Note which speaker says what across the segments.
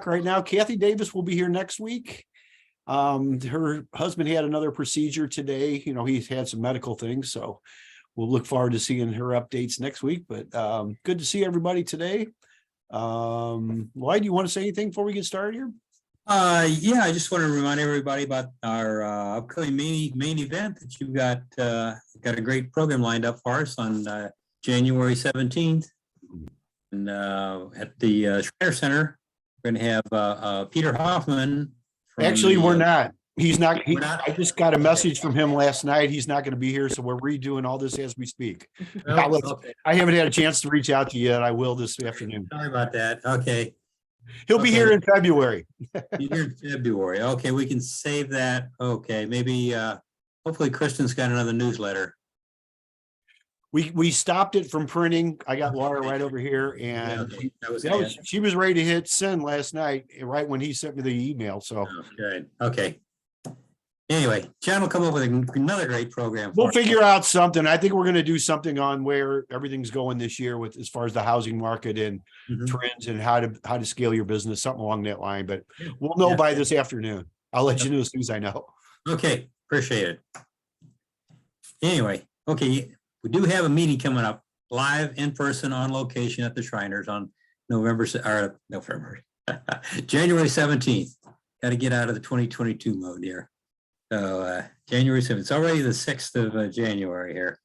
Speaker 1: right now. Kathy Davis will be here next week. Her husband had another procedure today. You know, he's had some medical things, so we'll look forward to seeing her updates next week. But good to see everybody today. Lloyd, do you want to say anything before we get started here?
Speaker 2: Yeah, I just want to remind everybody about our upcoming main event that you've got a great program lined up for us on January 17th. And at the Schreiner Center, we're going to have Peter Hoffman.
Speaker 1: Actually, we're not. He's not. I just got a message from him last night. He's not going to be here, so we're redoing all this as we speak.
Speaker 2: Okay.
Speaker 1: I haven't had a chance to reach out to you yet. I will this afternoon.
Speaker 2: Sorry about that. Okay.
Speaker 1: He'll be here in February.
Speaker 2: Here in February. Okay, we can save that. Okay, maybe hopefully Kristen's got another newsletter.
Speaker 1: We stopped it from printing. I got Laura right over here, and she was ready to hit send last night, right when he sent me the email. So
Speaker 2: good. Okay. Anyway, John will come up with another great program.
Speaker 1: We'll figure out something. I think we're going to do something on where everything's going this year with as far as the housing market and trends and how to scale your business, something along that line. But we'll know by this afternoon. I'll let you know as soon as I know.
Speaker 2: Okay, appreciate it. Anyway, okay, we do have a meeting coming up live in person on location at the Shriners on January 17th. Got to get out of the 2022 mode here. So January 7th, it's already the 6th of January here.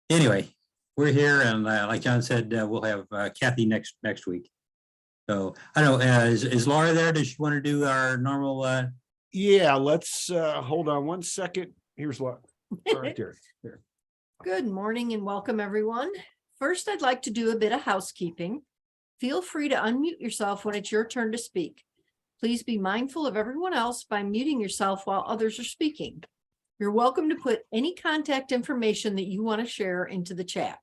Speaker 2: Anyway, we're here, and like John said, we'll have Kathy next week. So I don't know, is Laura there? Does she want to do our normal?
Speaker 1: Yeah, let's hold on one second. Here's Laura. Right there.
Speaker 3: Good morning and welcome, everyone. First, I'd like to do a bit of housekeeping. Feel free to unmute yourself when it's your turn to speak. Please be mindful of everyone else by muting yourself while others are speaking. You're welcome to put any contact information that you want to share into the chat.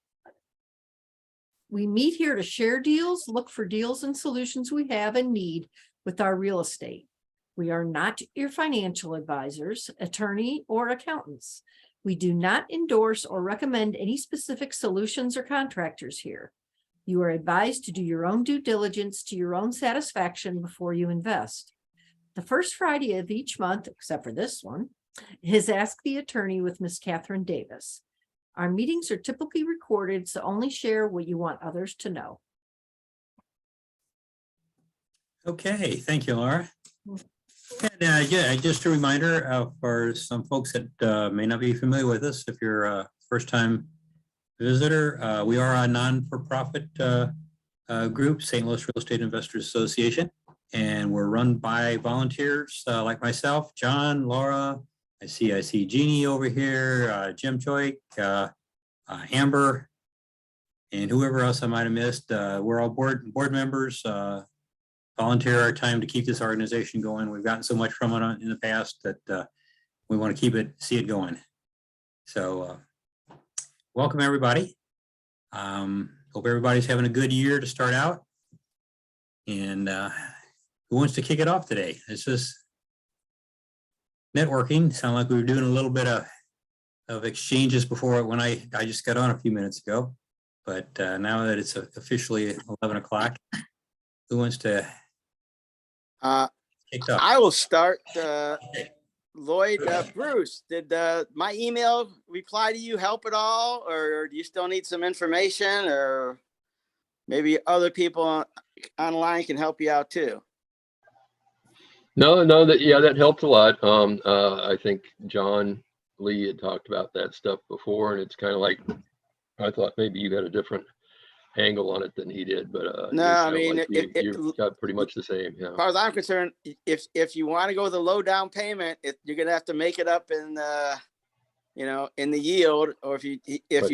Speaker 3: We meet here to share deals, look for deals and solutions we have and need with our real estate. We are not your financial advisors, attorney, or accountants. We do not endorse or recommend any specific solutions or contractors here. You are advised to do your own due diligence to your own satisfaction before you invest. The first Friday of each month, except for this one, is Ask the Attorney with Ms. Catherine Davis. Our meetings are typically recorded, so only share what you want others to know.
Speaker 2: Okay, thank you, Laura. And yeah, just a reminder for some folks that may not be familiar with us, if you're a first-time visitor, we are a non-for-profit group, St. Louis Real Estate Investors Association, and we're run by volunteers like myself, John, Laura. I see Jeannie over here, Jim Choik, Amber, and whoever else I might have missed. We're all board members. Volunteer our time to keep this organization going. We've gotten so much from it in the past that we want to see it going. So welcome everybody. Hope everybody's having a good year to start out. And who wants to kick it off today? It's just networking. Sound like we were doing a little bit of exchanges before when I just got on a few minutes ago. But now that it's officially 11 o'clock, who wants to?
Speaker 4: I will start. Lloyd, Bruce, did my email reply to you help at all, or do you still need some information, or maybe other people online can help you out too?
Speaker 5: No, that helped a lot. I think John Lee had talked about that stuff before, and it's kind of like I thought maybe you had a different angle on it than he did, but
Speaker 4: no, I mean,
Speaker 5: like you've got pretty much the same. Yeah.
Speaker 4: As far as I'm concerned, if you want to go with the low down payment, you're gonna have to make it up in in the yield, or if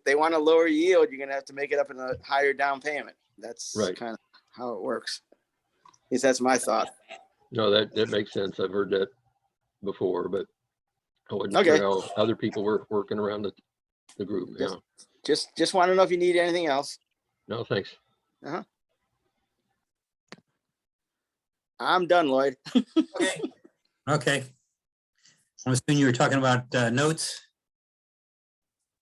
Speaker 4: they want to lower yield, you're gonna have to make it up in a higher down payment. That's right. Kind of how it works. At least that's my thought.
Speaker 5: No, that makes sense. I've heard that before, but I wasn't sure how other people were working around the group. Yeah.
Speaker 4: Just want to know if you need anything else.
Speaker 5: No, thanks.
Speaker 4: I'm done, Lloyd.
Speaker 2: Okay. I'm assuming you were talking about notes.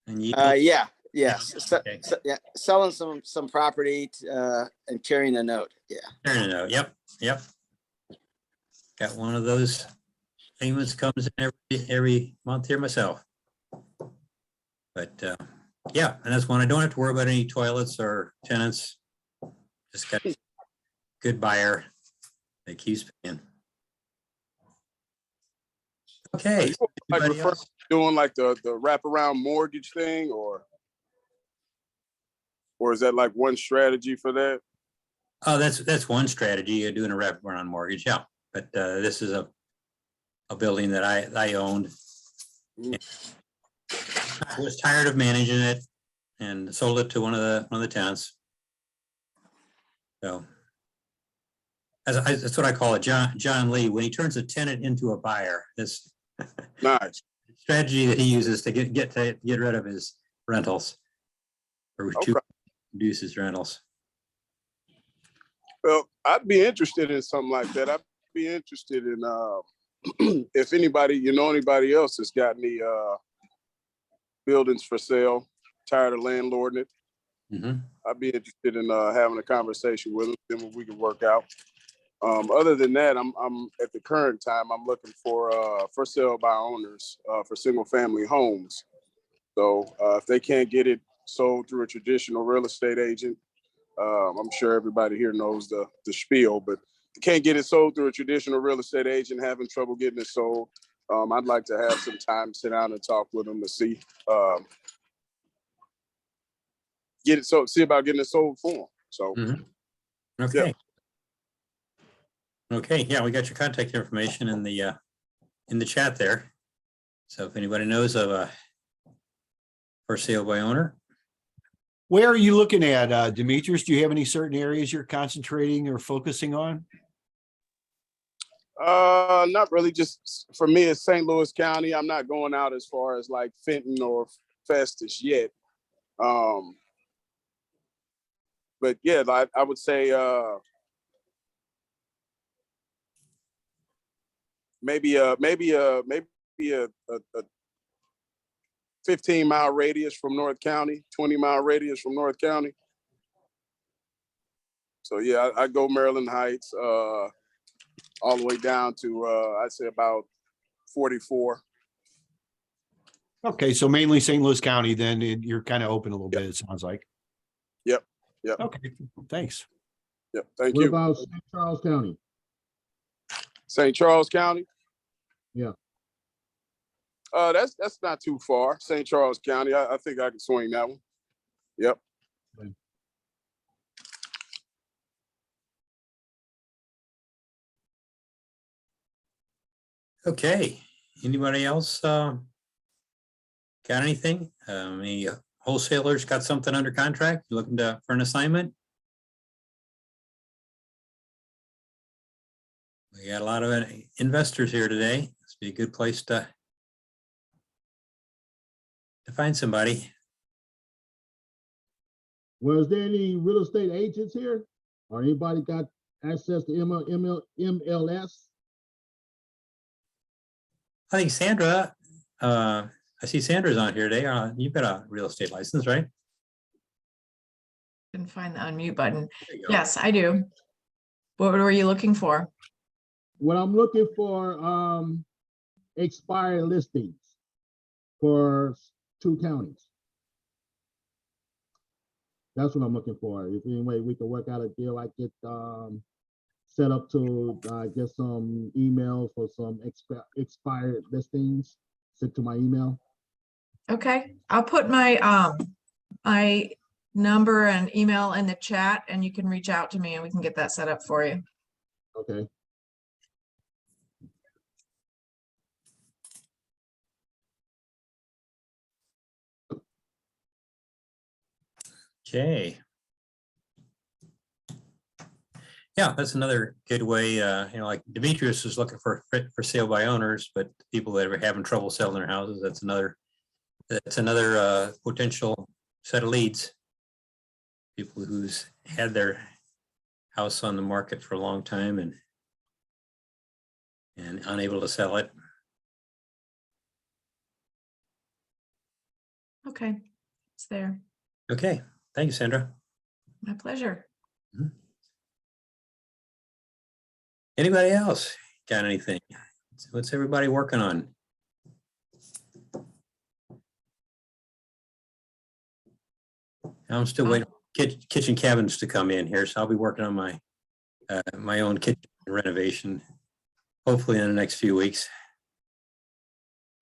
Speaker 2: And
Speaker 4: yeah. Yes,
Speaker 2: Okay.
Speaker 4: yeah, selling some property and carrying a note. Yeah.
Speaker 2: Carrying a note. Yep. Got one of those payments comes in every month here myself. But yeah, and that's one I don't have to worry about any toilets or tenants. Just got a good buyer that keeps paying.
Speaker 6: Are
Speaker 2: Okay.
Speaker 6: you like
Speaker 2: Anybody
Speaker 6: referring
Speaker 2: else?
Speaker 6: to doing like the wraparound mortgage thing, or is that like one strategy for that?
Speaker 2: Oh, that's one strategy, doing a wraparound mortgage. Yeah, but this is a building that I owned. I was tired of managing it and sold it to one of the tenants. So that's what I call it, John Lee. When he turns a tenant into a buyer, this
Speaker 6: Nice.
Speaker 2: strategy that he uses to get rid of his rentals, or to
Speaker 6: Okay.
Speaker 2: reduce his rentals.
Speaker 6: Well, I'd be interested in something like that. I'd be interested in if anybody else has got any buildings for sale, tired of landlording it.
Speaker 2: Mhm.
Speaker 6: I'd be interested in having a conversation with them, then we can work out. Other than that, I'm at the current time, I'm looking for sale by owners for single family homes. So if they can't get it sold through a traditional real estate agent, I'm sure everybody here knows the spiel, but they can't get it sold through a traditional real estate agent, having trouble getting it sold. I'd like to have some time, sit down and talk with them to see see about getting it sold for them. So
Speaker 2: Okay. Okay, yeah, we got your contact information in the chat there. So if anybody knows of a for sale by owner.
Speaker 1: Where are you looking at, Demetris? Do you have any certain areas you're concentrating or focusing on?
Speaker 6: Not really. Just for me, it's St. Louis County. I'm not going out as far as like Fenton or Festus yet. But yeah, I would say maybe a 15-mile radius from North County, 20-mile radius from North County. So yeah, I go Maryland Heights all the way down to I'd say about 44.
Speaker 1: Okay, so mainly St. Louis County, then you're kind of open a little bit, it sounds like.
Speaker 6: Yep.
Speaker 1: Okay, thanks.
Speaker 6: Yep. Thank
Speaker 7: What
Speaker 6: you.
Speaker 7: about St. Charles County?
Speaker 6: St. Charles County?
Speaker 7: Yeah.
Speaker 6: That's not too far. St. Charles County. I think I can swing that one. Yep.
Speaker 2: Okay, anybody else got anything? Any wholesalers got something under contract? You looking for an assignment? We got a lot of investors here today. This would be a good place to find somebody.
Speaker 7: Was there any real estate agents here? Or anybody got access to MLS?
Speaker 2: I think Sandra, I see Sandra's on here today. You've got a real estate license, right?
Speaker 8: Couldn't find the unmute button.
Speaker 2: There you go.
Speaker 8: Yes, I do. What were you looking for?
Speaker 7: What I'm looking for, expired listings for 2 counties. That's what I'm looking for. If any way we can work out a deal, I get set up to get some emails for some expired listings sent to my email.
Speaker 8: Okay, I'll put my my number and email in the chat and you can reach out to me and we can get that set up for you.
Speaker 7: Okay.
Speaker 2: Okay. Yeah, that's another good way, like Demetris is looking for sale by owners, but people that are having trouble selling their houses, that's another potential set of leads. People who's had their house on the market for a long time and unable to sell it.
Speaker 8: Okay, it's there.
Speaker 2: Okay, thank you, Sandra.
Speaker 8: My pleasure.
Speaker 2: Anybody else got anything? What's everybody working on? I'm still waiting for kitchen cabinets to come in here, so I'll be working on my my own kitchen renovation, hopefully in the next few weeks.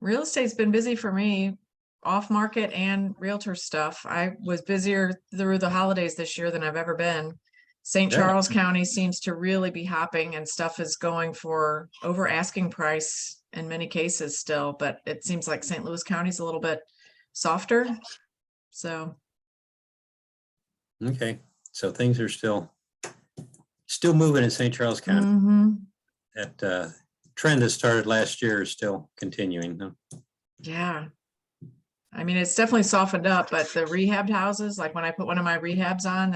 Speaker 8: Real estate's been busy for me, off market and realtor stuff. I was busier through the holidays this year than I've ever been. St.
Speaker 2: Yeah.
Speaker 8: Charles County seems to really be hopping and stuff is going for over asking price in many cases still, but it seems like St. Louis County's a little bit softer. So
Speaker 2: Okay, so things are still moving in St. Charles County.
Speaker 8: mhm.
Speaker 2: That trend that started last year is still continuing. Huh?
Speaker 8: Yeah. I mean, it's definitely softened up, but the rehabbed houses, like when I put one of my rehabs on,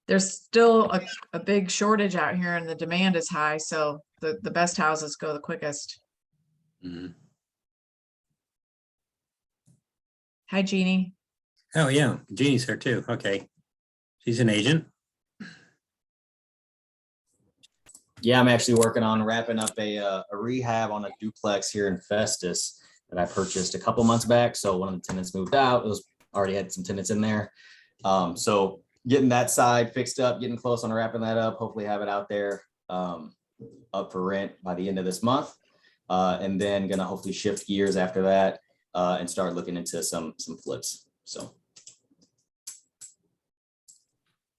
Speaker 8: there's still a big shortage out here and the demand is high. So the best houses go the quickest.
Speaker 2: Mhm.
Speaker 8: Hi, Jeannie.
Speaker 2: Oh, yeah, Jeannie's here too. Okay. She's an agent.
Speaker 9: Yeah, I'm actually working on wrapping up a rehab on a duplex here in Festus that I purchased a couple months back. So one of the tenants moved out. It was already had some tenants in there. So getting that side fixed up, getting close on wrapping that up, hopefully have it out there up for rent by the end of this month. And then gonna hopefully shift gears after that and start looking into some flips. So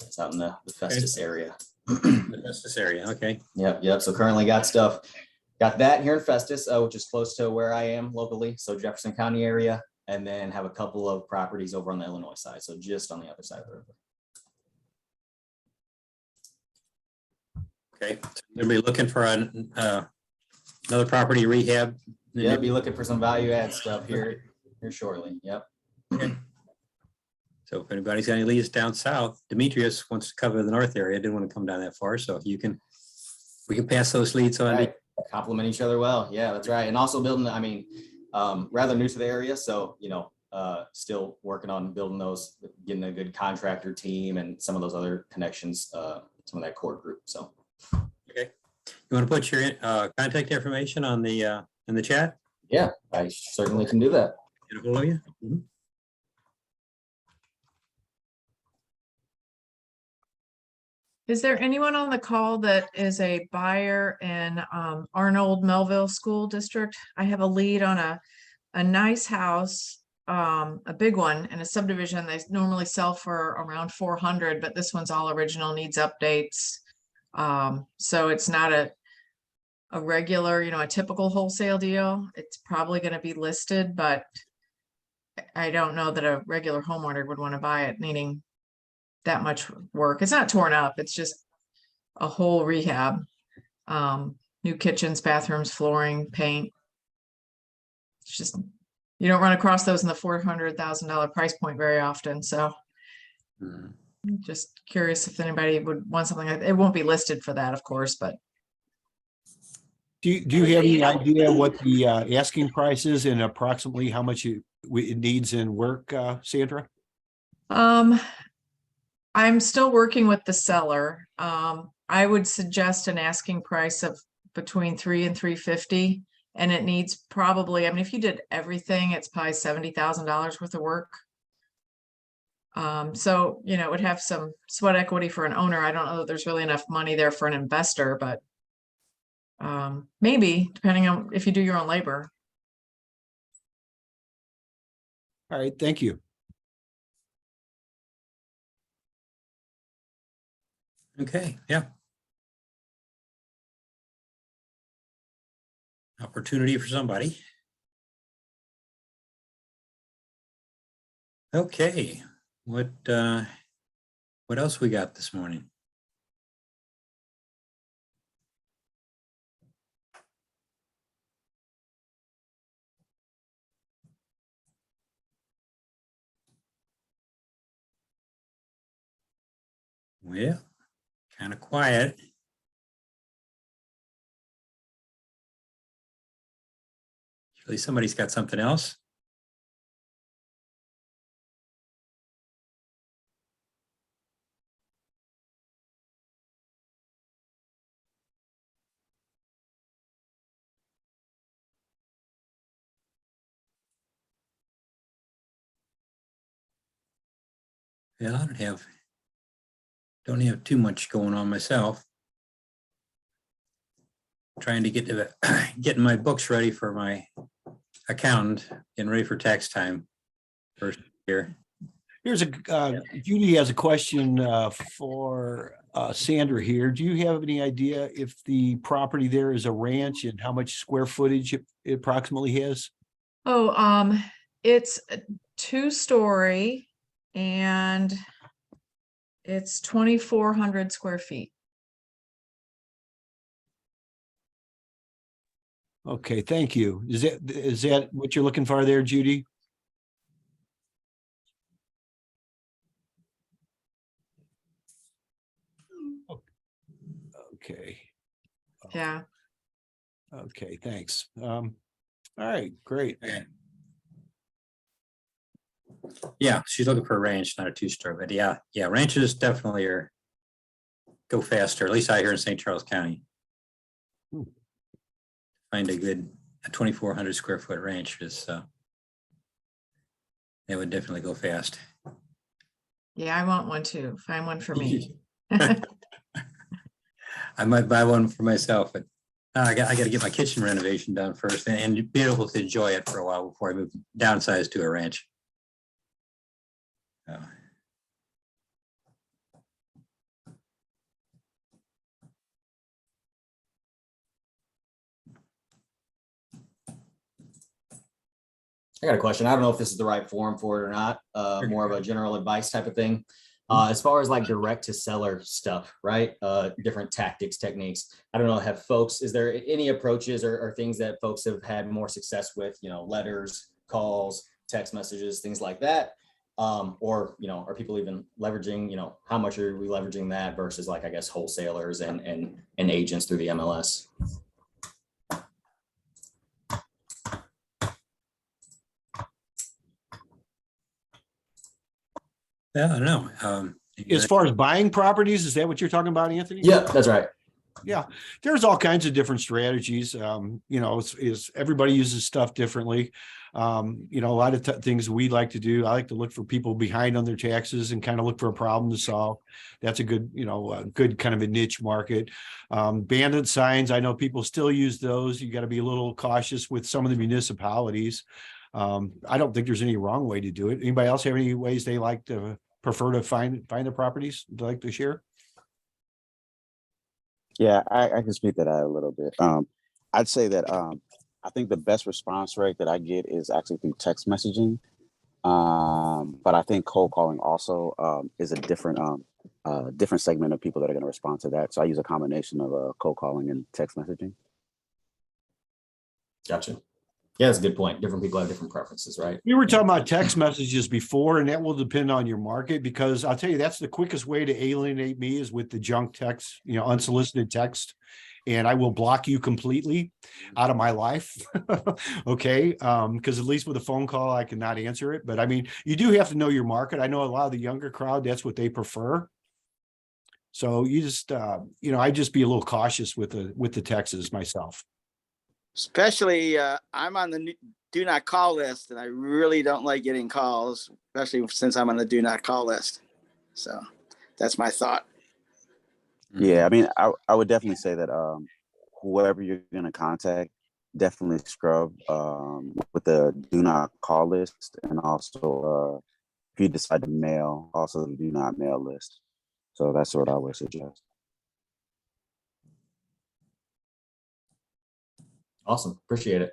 Speaker 9: it's out in the Festus area.
Speaker 2: This area, okay.
Speaker 9: Yep. So currently got that here in Festus, which is close to where I am locally. So Jefferson County area, and then have a couple of properties over on the Illinois side. So just on the other side of the river.
Speaker 2: Okay, so you'll be looking for another property rehab.
Speaker 9: Yeah, be looking for some value add stuff here shortly. Yep.
Speaker 2: Okay. So if anybody's got any leads down south, Demetris wants to cover the north area. Didn't want to come down that far, so we can pass those leads on.
Speaker 9: Right. Complement each other well. Yeah, that's right. And also building, I mean, rather new to the area. So, still working on building those, getting a good contractor team and some of those other connections, some of that core group. So.
Speaker 2: Okay. You want to put your contact information on the in the chat?
Speaker 9: Yeah, I certainly can do that.
Speaker 2: Get a hold of you.
Speaker 8: Is there anyone on the call that is a buyer in Arnold Melville School District? I have a lead on a nice house, a big one in a subdivision. They normally sell for around 400, but this one's all original, needs updates. So it's not a regular, a typical wholesale deal. It's probably going to be listed, but I don't know that a regular homeowner would want to buy it, needing that much work. It's not torn up. It's just a whole rehab. New kitchens, bathrooms, flooring, paint. It's just, you don't run across those in the $400,000 price point very often. So just curious if anybody would want something like that. It won't be listed for that, of course, but.
Speaker 1: Do you have any idea what the asking price is and approximately how much it needs in work, Sandra?
Speaker 8: I'm still working with the seller. I would suggest an asking price of between $300,000 and $350,000, and it needs probably, I mean, if you did everything, it's probably $70,000 worth of work. So, it would have some sweat equity for an owner. I don't know that there's really enough money there for an investor, but maybe depending on if you do your own labor.
Speaker 1: All right, thank you.
Speaker 2: Okay, yeah. Opportunity for somebody. Okay, what else we got this morning? Well, kind of quiet. Usually somebody's got something else. Yeah, I don't have too much going on myself. Trying to get to getting my books ready for my accountant, getting ready for tax time first year.
Speaker 1: Here's Judy has a question for Sandra here. Do you have any idea if the property there is a ranch and how much square footage it approximately has?
Speaker 8: Oh, it's a 2-story and it's 2,400 square feet.
Speaker 1: Okay, thank you. Is that what you're looking for there, Judy? Okay.
Speaker 8: Yeah.
Speaker 1: Okay, thanks. All right, great.
Speaker 2: Yeah, she's looking for a ranch, not a 2-story, but yeah, ranches definitely go faster, at least out here in St. Charles County. Find a 2,400 square foot ranch is, they would definitely go fast.
Speaker 8: Yeah, I want one too. Find one for me.
Speaker 2: I might buy one for myself, but I got to get my kitchen renovation done first and be able to enjoy it for a while before I move downsize to a ranch.
Speaker 9: I got a question. I don't know if this is the right forum for it or not. More of a general advice type of thing. As far as like direct to seller stuff, right? Different tactics, techniques. I don't know, is there any approaches or things that folks have had more success with, letters, calls, text messages, things like that? Or, are people even leveraging, how much are we leveraging that versus like, I guess, wholesalers and agents through the MLS?
Speaker 2: Yeah, I don't know.
Speaker 1: As far as buying properties, is that what you're talking about, Anthony?
Speaker 9: Yeah, that's right.
Speaker 1: Yeah, there's all kinds of different strategies. Is everybody uses stuff differently. A lot of things we like to do. I like to look for people behind on their taxes and kind of look for a problem to solve. That's a good, a good kind of a niche market. Bandit signs, I know people still use those. You got to be a little cautious with some of the municipalities. I don't think there's any wrong way to do it. Anybody else have any ways they like to prefer to find the properties they'd like to share?
Speaker 10: Yeah, I can speak to that a little bit. I'd say that I think the best response rate that I get is actually through text messaging. But I think cold calling also is a different segment of people that are going to respond to that. So I use a combination of cold calling and text messaging.
Speaker 9: Gotcha. Yeah, that's a good point. Different people have different preferences, right?
Speaker 1: We were talking about text messages before, and that will depend on your market, because I'll tell you, that's the quickest way to alienate me is with the junk text, unsolicited text. And I will block you completely out of my life. Okay. Because at least with a phone call, I cannot answer it. But I mean, you do have to know your market. I know a lot of the younger crowd, that's what they prefer. So you just, I just be a little cautious with the texts myself.
Speaker 4: Especially, I'm on the do not call list, and I really don't like getting calls, especially since I'm on the do not call list. So that's my thought.
Speaker 10: Yeah, I mean, I would definitely say that whoever you're going to contact, definitely scrub with the do not call list, and also if you decide to mail, also the do not mail list. So that's what I would suggest.
Speaker 9: Awesome. Appreciate it.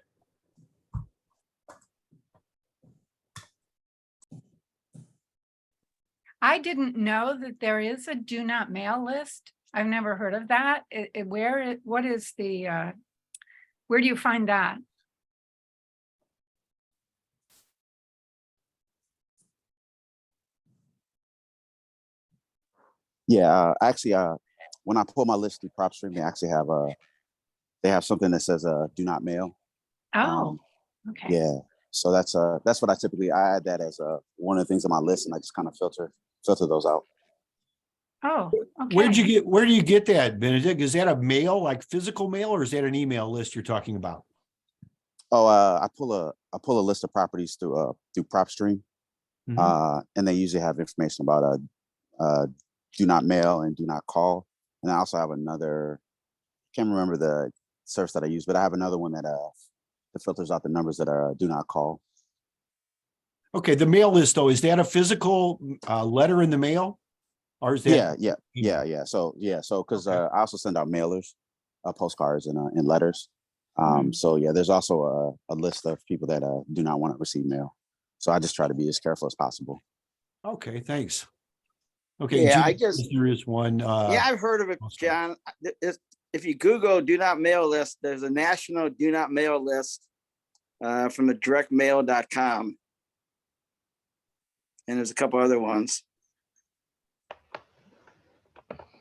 Speaker 11: I didn't know that there is a do not mail list. I've never heard of that. Where do you find that?
Speaker 10: Yeah, actually, when I pull my list through PropStream, they actually have something that says do not mail.
Speaker 11: Oh, okay.
Speaker 10: Yeah, so that's what I add that as one of the things on my list, and I just kind of filter those out.
Speaker 11: Oh, okay.
Speaker 1: Where do you get that, Benedict? Is that a mail, like physical mail, or is that an email list you're talking about?
Speaker 10: Oh, I pull a list of properties through PropStream. And they usually have information about do not mail and do not call. And I also have another, can't remember the service that I use, but I have another one that filters out the numbers that are do not call.
Speaker 1: Okay, the mail list though, is that a physical letter in the mail? Or is that?
Speaker 10: Yeah. So because
Speaker 1: Okay.
Speaker 10: I also send out mailers, postcards and letters. So yeah, there's also a list of people that do not want to receive mail. So I just try to be as careful as possible.
Speaker 1: Okay, thanks. Okay.
Speaker 4: Yeah, I
Speaker 1: Jim,
Speaker 4: just,
Speaker 1: there is one.
Speaker 4: yeah, I've heard of it,
Speaker 1: postcard.
Speaker 4: John. If you Google do not mail list, there's a national do not mail list from the directmail.com. And there's a couple other ones.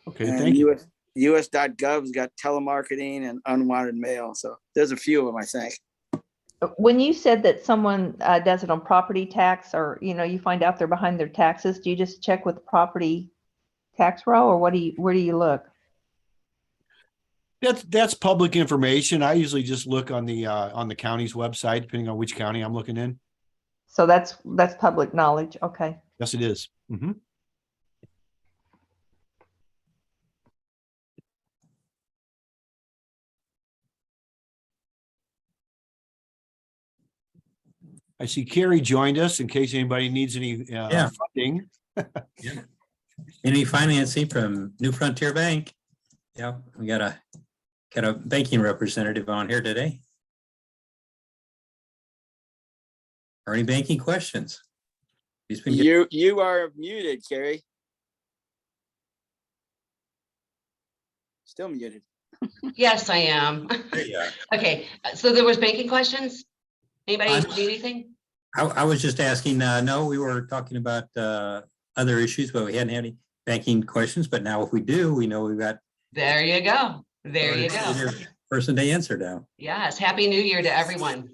Speaker 1: Okay,
Speaker 4: And
Speaker 1: thank you.
Speaker 4: US.gov's got telemarketing and unwanted mail. So there's a few of them, I think.
Speaker 12: When you said that someone does it on property tax, or, you find out they're behind their taxes, do you just check with the property tax row, or where do you look?
Speaker 1: That's public information. I usually just look on the county's website, depending on which county I'm looking in.
Speaker 12: So that's public knowledge. Okay.
Speaker 1: Yes, it is. I see Carrie joined us in case anybody needs any funding.
Speaker 2: Any financing from New Frontier Bank? Yeah, we got a banking representative on here today. Are any banking questions? He's been
Speaker 4: You are muted, Carrie. Still muted.
Speaker 13: Yes, I am.
Speaker 2: Yeah.
Speaker 13: Okay, so there was banking questions? Anybody need anything?
Speaker 2: I was just asking, no, we were talking about other issues, but we hadn't had any banking questions. But now if we do, we know we've got.
Speaker 13: There you go. There you go.
Speaker 2: Person to answer now.
Speaker 13: Yes, Happy New Year to everyone.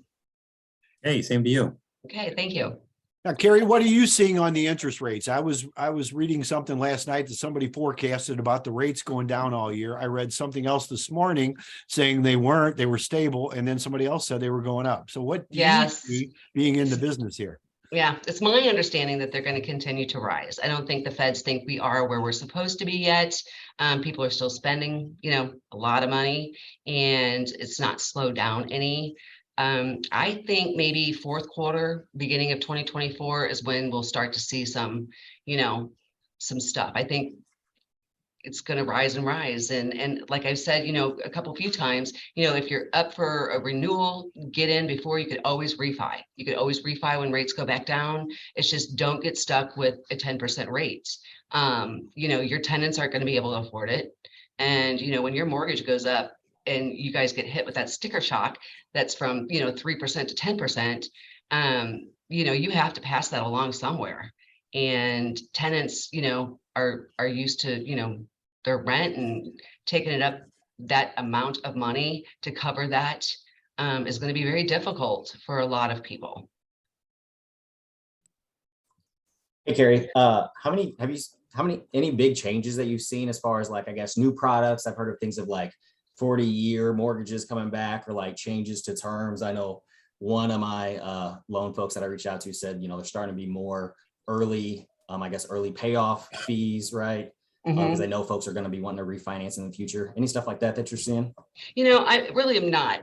Speaker 2: Hey, same to you.
Speaker 13: Okay, thank you.
Speaker 1: Now, Carrie, what are you seeing on the interest rates? I was reading something last night that somebody forecasted about the rates going down all year. I read something else this morning saying they weren't, they were stable, and then somebody else said they were going up. So what do you see being in the business here?
Speaker 13: Yeah, it's my understanding that they're going to continue to rise. I don't think the feds think we are where we're supposed to be yet. People are still spending, a lot of money, and it's not slowed down any. I think maybe fourth quarter, beginning of 2024 is when we'll start to see some, some stuff. I think it's going to rise and rise. And like I've said, a few times, if you're up for a renewal, get in before. You could always refi. You could always refi when rates go back down. It's just don't get stuck with a 10% rate. Your tenants aren't going to be able to afford it. And, when your mortgage goes up and you guys get hit with that sticker shock, that's from, 3% to 10%, you have to pass that along somewhere. And tenants, are used to, their rent, and taking it up that amount of money to cover that is going to be very difficult for a lot of people.
Speaker 9: Hey, Carrie, any big changes that you've seen as far as like, I guess, new products? I've heard of things of like 40-year mortgages coming back, or like changes to terms. I know one of my loan folks that I reached out to said, they're starting to be more early, early payoff fees, right? Because I know folks are going to be wanting to refinance in the future. Any stuff like that you're seeing?
Speaker 13: I really am not.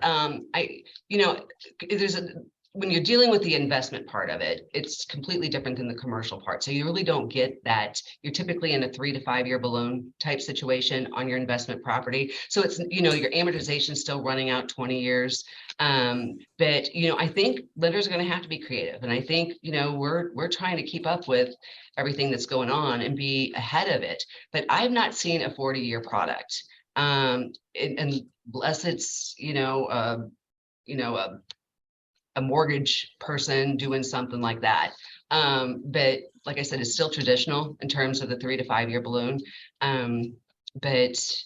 Speaker 13: When you're dealing with the investment part of it, it's completely different than the commercial part. So you really don't get that. You're typically in a 3 to 5 year balloon type situation on your investment property. So it's, your amortization still running out 20 years. But, I think lenders are going to have to be creative. And I think, we're trying to keep up with everything that's going on and be ahead of it. But I've not seen a 40-year product. Unless it's, a mortgage person doing something like that. But like I said, it's still traditional in terms of the 3 to 5 year balloon. But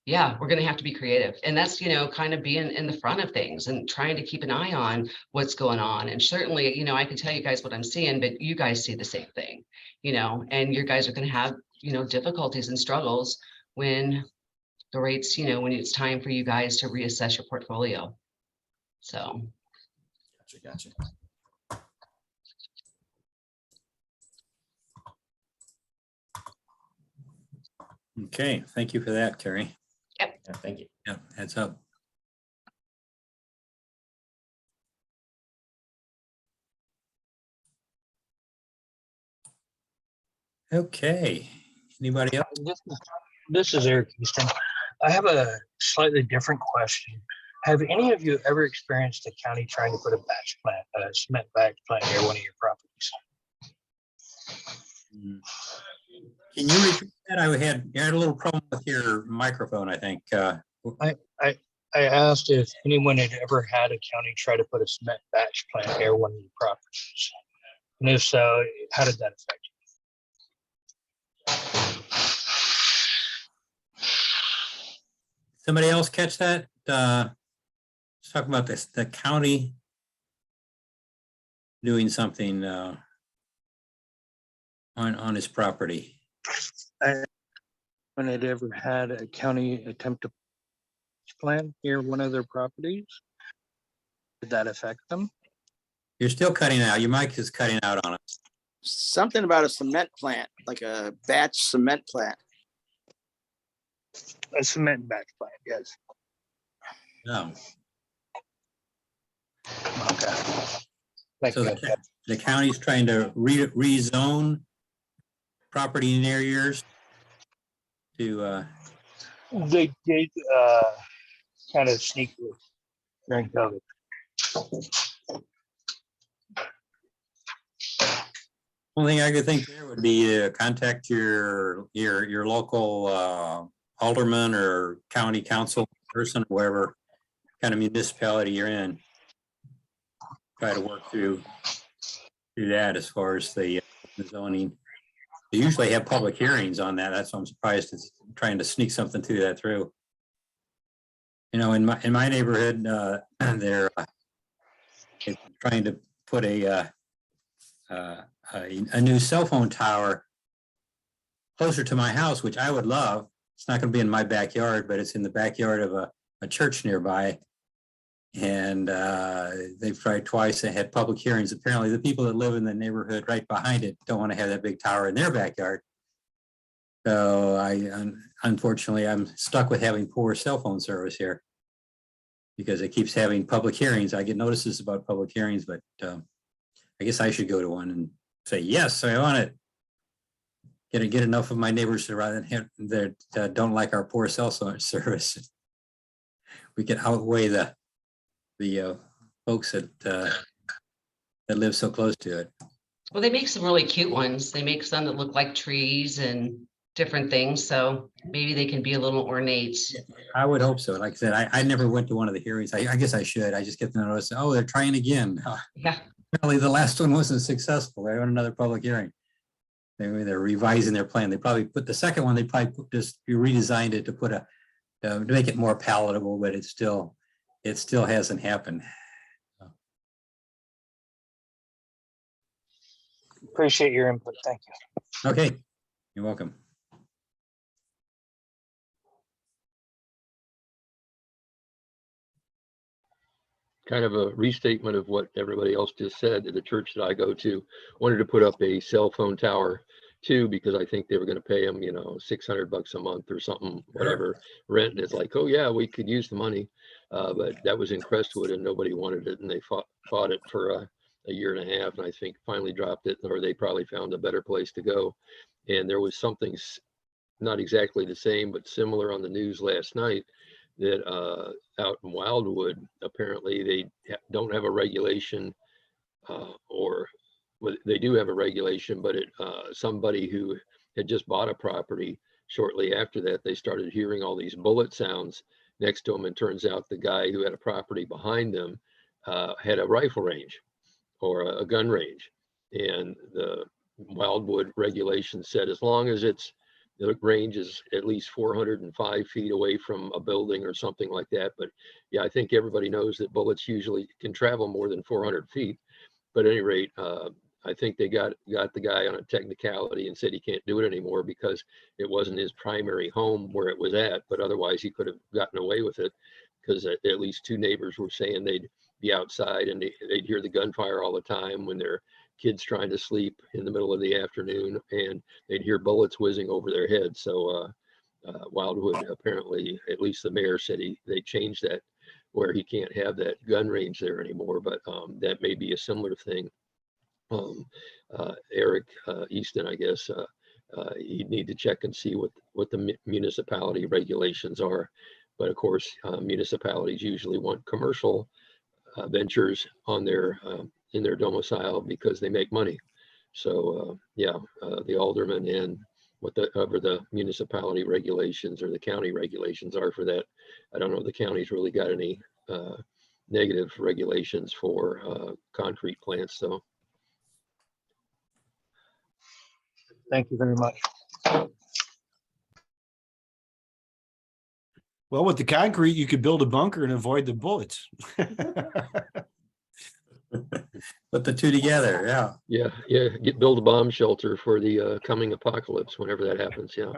Speaker 13: yeah, we're going to have to be creative. And that's, kind of being in the front of things and trying to keep an eye on what's going on. And certainly, I can tell you guys what I'm seeing, but you guys see the same thing, and you guys are going to have, difficulties and struggles when the rates, when it's time for you guys to reassess your portfolio. So.
Speaker 9: Gotcha.
Speaker 2: Okay, thank you for that, Carrie.
Speaker 9: Yeah, thank you.
Speaker 2: Yeah, heads up. Okay, anybody else?
Speaker 14: This is Eric Houston. I have a slightly different question. Have any of you ever experienced the county trying to put a batch plant, a cement batch plant near one of your properties?
Speaker 2: Can you repeat that? You had a little problem with your microphone, I think.
Speaker 14: I asked if anyone had ever had a county try to put a cement batch plant near one of your properties. And if so, how did that affect you?
Speaker 2: Somebody else catch that? Let's talk about this, the county doing something on his property.
Speaker 14: When it ever had a county attempt to plant near one of their properties, did that affect them?
Speaker 2: You're still cutting out. Your mic is cutting out on us.
Speaker 4: Something about a cement plant, like a batch cement plant.
Speaker 14: A cement batch plant, yes.
Speaker 2: No.
Speaker 14: Okay. Thank
Speaker 2: So
Speaker 14: you.
Speaker 2: the county's trying to rezone property near yours to
Speaker 14: They did kind of sneakily during COVID.
Speaker 2: only thing I could think there would be to contact your local alderman or county council person, wherever kind of municipality you're in. Try to work through that as far as the zoning. They usually have public hearings on that. That's why I'm surprised it's trying to sneak something through that through. You know, in my neighborhood, they're trying to put a new cell phone tower closer to my house, which I would love. It's not going to be in my backyard, but it's in the backyard of a church nearby. And they've tried twice. They had public hearings. Apparently, the people that live in the neighborhood right behind it don't want to have that big tower in their backyard. So unfortunately, I'm stuck with having poor cell phone service here because it keeps having public hearings. I get notices about public hearings, but I guess I should go to one and say, yes, I want it. Get enough of my neighbors that don't like our poor cell phone service. We can outweigh the folks that live so close to it.
Speaker 13: Well, they make some really cute ones. They make some that look like trees and different things. So maybe they can be a little ornate.
Speaker 2: I would hope so. Like I said, I never went to one of the hearings. I guess I should. I just get the notice, oh, they're trying again.
Speaker 13: Yeah.
Speaker 2: Apparently the last one wasn't successful. They want another public hearing. They're revising their plan. They probably put the second one, they probably just redesigned it to put to make it more palatable, but it still hasn't happened.
Speaker 14: Appreciate your input. Thank you.
Speaker 2: Okay, you're welcome.
Speaker 5: Kind of a restatement of what everybody else just said. The church that I go to wanted to put up a cell phone tower too, because I think they were going to pay them, $600 a month or something, whatever rent. And it's like, oh yeah, we could use the money. But that was in Crestwood and nobody wanted it. And they fought it for a year and a half. And I think finally dropped it, or they probably found a better place to go. And there was something not exactly the same, but similar on the news last night that out in Wildwood, apparently they don't have a regulation or they do have a regulation, but somebody who had just bought a property, shortly after that, they started hearing all these bullet sounds next to them. And turns out the guy who had a property behind them had a rifle range or a gun range. And the Wildwood regulation said, as long as the range is at least 405 feet away from a building or something like that. But yeah, I think everybody knows that bullets usually can travel more than 400 feet. But at any rate, I think they got the guy on a technicality and said he can't do it anymore because it wasn't his primary home where it was at, but otherwise he could have gotten away with it, because at least two neighbors were saying they'd be outside and they'd hear the gunfire all the time when their kids trying to sleep in the middle of the afternoon, and they'd hear bullets whizzing over their heads. So Wildwood, apparently, at least the mayor said they changed that where he can't have that gun range there anymore, but that may be a similar thing. Eric Easton, I guess, he'd need to check and see what the municipality regulations are. But of course, municipalities usually want commercial ventures on their in their domicile because they make money. So yeah, the alderman and whatever the municipality regulations or the county regulations are for that. I don't know if the county's really got any negative regulations for concrete plants, so.
Speaker 14: Thank you very much.
Speaker 1: Well, with the concrete, you could build a bunker and avoid the bullets.
Speaker 2: Put the two together, yeah.
Speaker 5: Yeah, build a bomb shelter for the coming apocalypse whenever that happens, yeah.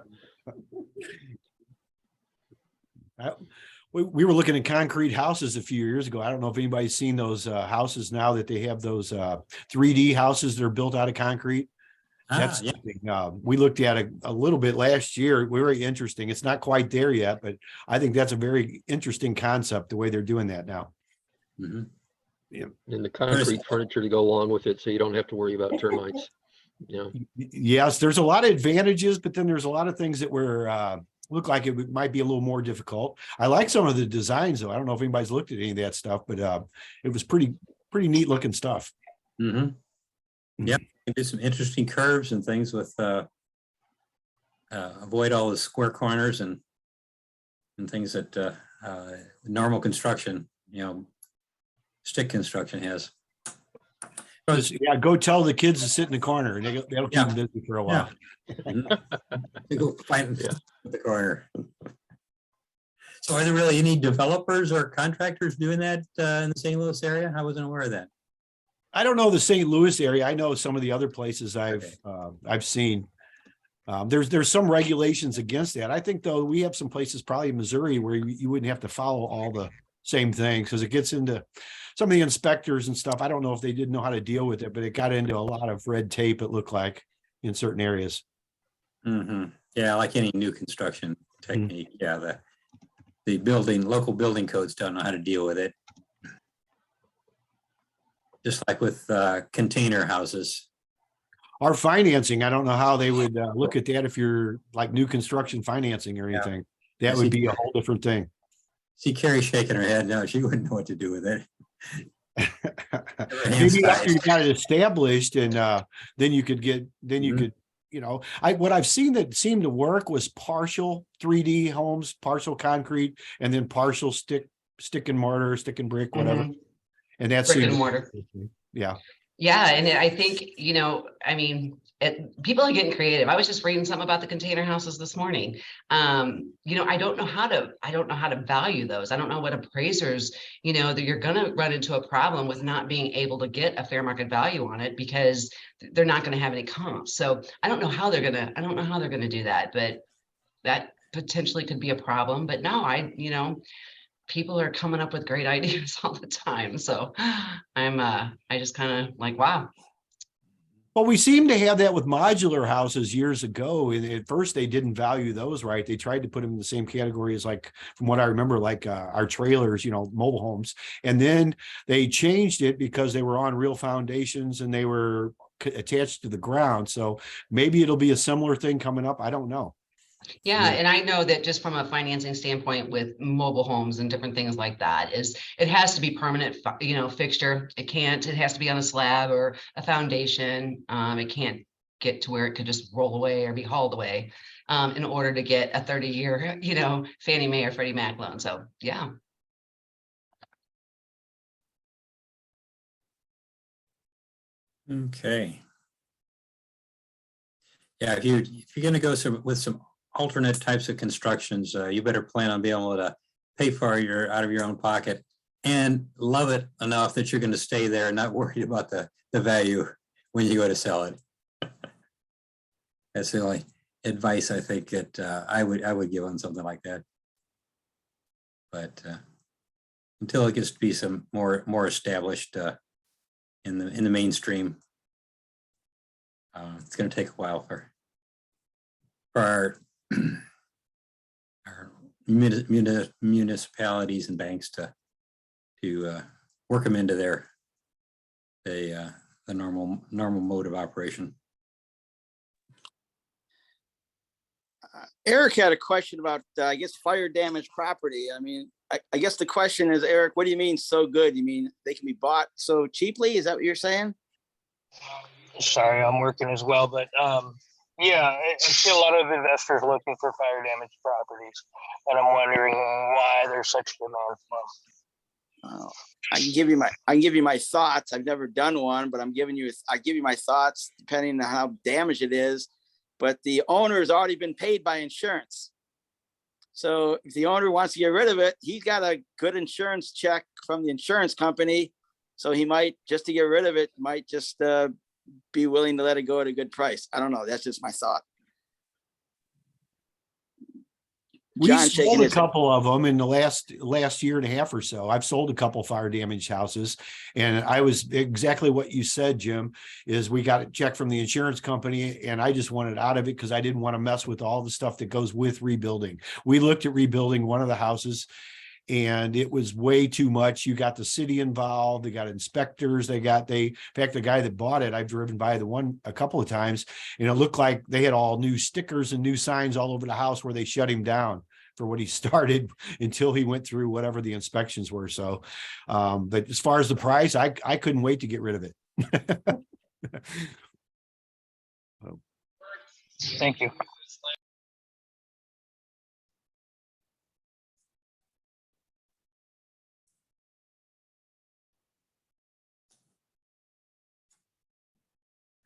Speaker 1: We were looking at concrete houses a few years ago. I don't know if anybody's seen those houses now that they have those 3D houses that are built out of concrete. That's we looked at a little bit last year. Very interesting. It's not quite there yet, but I think that's a very interesting concept, the way they're doing that now.
Speaker 2: Mm-hmm.
Speaker 1: Yeah.
Speaker 5: And the concrete furniture to go along with it, so you don't have to worry about termites. Yeah.
Speaker 1: Yes, there's a lot of advantages, but then there's a lot of things that were look like it might be a little more difficult. I like some of the designs, though. I don't know if anybody's looked at any of that stuff, but it was pretty neat looking stuff.
Speaker 2: Mm-hmm. Yeah, you do some interesting curves and things with avoid all the square corners and things that normal construction, stick construction has.
Speaker 1: Yeah, go tell the kids to sit in the corner and they'll keep them busy for a while.
Speaker 2: They go find the corner. So are there really any developers or contractors doing that in the St. Louis area? I wasn't aware of that.
Speaker 1: I don't know the St. Louis area. I know some of the other places I've seen. There's some regulations against that. I think, though, we have some places, probably in Missouri, where you wouldn't have to follow all the same things, because it gets into some of the inspectors and stuff. I don't know if they didn't know how to deal with it, but it got into a lot of red tape, it looked like, in certain areas.
Speaker 2: Mm-hmm. Yeah, like any new construction technique. Mm-hmm. Yeah, the local building codes don't know how to deal with it. Just like with container houses.
Speaker 1: Our financing, I don't know how they would look at that if you're like new construction financing or anything. Yeah. That would be a whole different thing.
Speaker 2: See Carrie shaking her head. No, she wouldn't know what to do with it.
Speaker 1: Maybe after you got it established, and then you could what I've seen that seemed to work was partial 3D homes, partial concrete, and then partial stick and mortar, stick and brick, whatever. Mm-hmm. And that's
Speaker 13: brick and mortar.
Speaker 1: Yeah.
Speaker 13: Yeah. And I think, people are getting creative. I was just reading something about the container houses this morning. I don't know how to value those. I don't know what appraisers, that you're going to run into a problem with not being able to get a fair market value on it because they're not going to have any comps. So I don't know how they're going to do that, but that potentially could be a problem. But no, people are coming up with great ideas all the time. So I just kind of like, wow.
Speaker 1: Well, we seem to have that with modular houses years ago. And at first they didn't value those right. They tried to put them in the same category as, like, from what I remember, like our trailers, mobile homes. And then they changed it because they were on real foundations and they were attached to the ground. So maybe it'll be a similar thing coming up. I don't know.
Speaker 13: Yeah. And I know that just from a financing standpoint with mobile homes and different things like that, is it has to be permanent, fixture. It has to be on a slab or a foundation. It can't get to where it could just roll away or be hauled away in order to get a 30-year, Fannie Mae or Freddie Mac loan. So, yeah.
Speaker 2: Okay. Yeah, if you're going to go with some alternate types of constructions, you better plan on being able to pay for it out of your own pocket and love it enough that you're going to stay there and not worried about the value when you go to sell it. That's the only advice I think that I would give on something like that. But until it gets to be some more established in the mainstream, it's going to take a while for our municipalities and banks to work them into their the normal mode of operation.
Speaker 4: Eric had a question about, I guess, fire damaged property. I mean, I guess the question is, Eric, what do you mean so good? You mean they can be bought so cheaply? Is that what you're saying?
Speaker 14: Sorry, I'm working as well, but yeah, I see a lot of investors looking for fire damaged properties, and I'm wondering why there's such demand for them.
Speaker 4: I can give you my thoughts. I've never done one, but I give you my thoughts depending on how damaged it is. But the owner has already been paid by insurance. So if the owner wants to get rid of it, he's got a good insurance check from the insurance company. So he might, just to get rid of it, might just be willing to let it go at a good price. I don't know. That's just my thought.
Speaker 1: We
Speaker 4: John
Speaker 1: sold
Speaker 4: shaking
Speaker 1: a
Speaker 4: his-
Speaker 1: couple of them in the last year and a half or so. I've sold a couple fire damaged houses, and I was exactly what you said, Jim, is we got a check from the insurance company and I just wanted out of it because I didn't want to mess with all the stuff that goes with rebuilding. We looked at rebuilding one of the houses and it was way too much. You got the city involved, they got inspectors, in fact, the guy that bought it, I've driven by the one a couple of times, and it looked like they had all new stickers and new signs all over the house where they shut him down for what he started until he went through whatever the inspections were. So, but as far as the price, I couldn't wait to get rid of it.
Speaker 14: Thank you.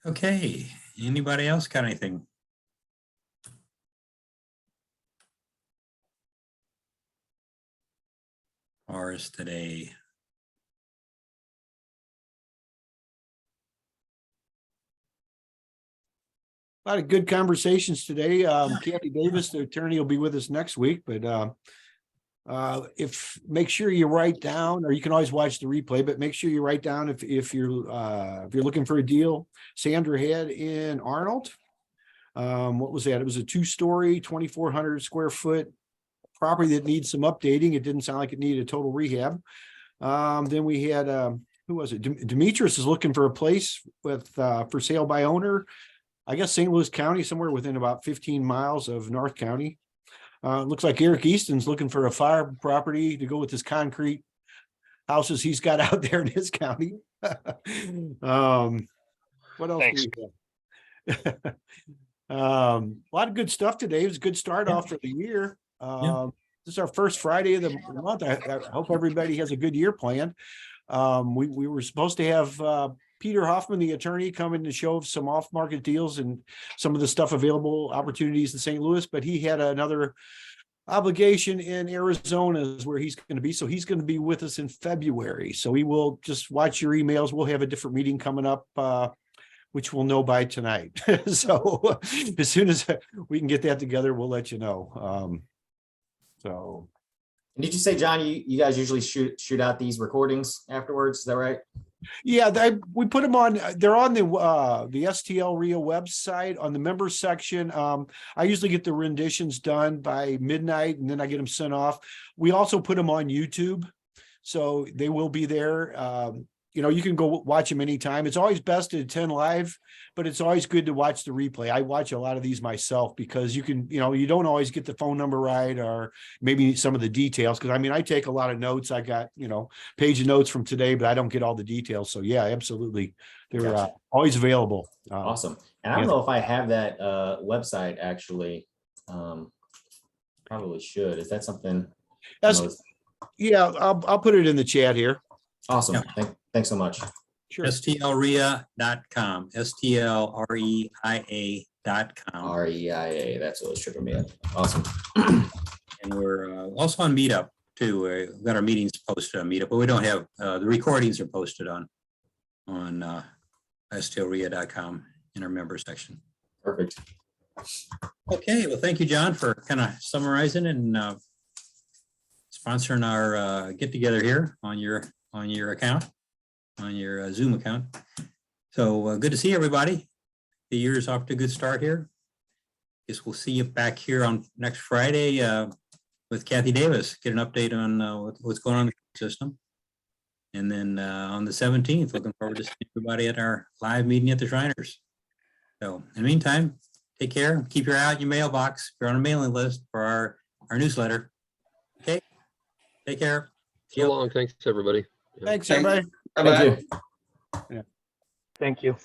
Speaker 2: Okay, anybody else got anything? Ours today.
Speaker 1: A lot of good conversations today. Kathy Davis, the attorney, will be with us next week, but make sure you write down, or you can always watch the replay, but make sure you write down if you're looking for a deal. Sandra had in Arnold. What was that? It was a 2-story, 2,400 square foot property that needs some updating. It didn't sound like it needed a total rehab. Then we had who was it? Demetris is looking for a place with for sale by owner. I guess St. Louis County, somewhere within about 15 miles of North County. Looks like Eric Easton's looking for a fire property to go with his concrete houses he's got out there in his county. What else?
Speaker 14: Thanks.
Speaker 1: Do we have? A lot of good stuff today. It was a good start off for the year. This is our first Friday of the month. I hope everybody has a good year planned. We were supposed to have Peter Hoffman, the attorney, come in to show some off-market deals and some of the stuff available, opportunities in St. Louis, but he had another obligation in Arizona is where he's going to be. So he's going to be with us in February. So we will just watch your emails. We'll have a different meeting coming up, which we'll know by tonight. So as soon as we can get that together, we'll let you know.
Speaker 9: Did you say, John, you guys usually shoot out these recordings afterwards? Is that right?
Speaker 1: Yeah, we put them on. They're on the STLREIA website on the members section. I usually get the renditions done by midnight, and then I get them sent off. We also put them on YouTube, so they will be there. You can go watch them anytime. It's always best to attend live, but it's always good to watch the replay. I watch a lot of these myself because you can, you don't always get the phone number right or maybe some of the details. Because I take a lot of notes. I got, page of notes from today, but I don't get all the details. So yeah, absolutely. They're always available.
Speaker 9: Awesome. And I don't know if I have that website actually. Probably should. Is that something?
Speaker 1: Yeah, I'll put it in the chat here.
Speaker 9: Awesome. Thanks so much.
Speaker 1: Sure.
Speaker 2: STLREIA.com. STLREIA.com.
Speaker 9: REIA. That's what was tripping me up. Awesome.
Speaker 2: And we're also on Meetup too. We've got our meetings posted on Meetup, but we don't have the recordings are posted on STLREIA.com in our member section.
Speaker 9: Perfect.
Speaker 2: Okay. Well, thank you, John, for kind of summarizing and sponsoring our get together here on your account, on your Zoom account. So good to see everybody. The year is off to a good start here. Guess we'll see you back here on next Friday, with Kathy Davis, get an update on what's going on in the system. And then on the 17th, looking forward to seeing everybody at our live meeting at the Shriners. So in the meantime, take care. Keep your eye out in your mailbox. If you're on a mailing list for our newsletter. Okay. Take care.
Speaker 5: So long. Thanks, everybody. Yeah.
Speaker 1: Thanks, everybody.
Speaker 9: Thank you.
Speaker 14: Thank you.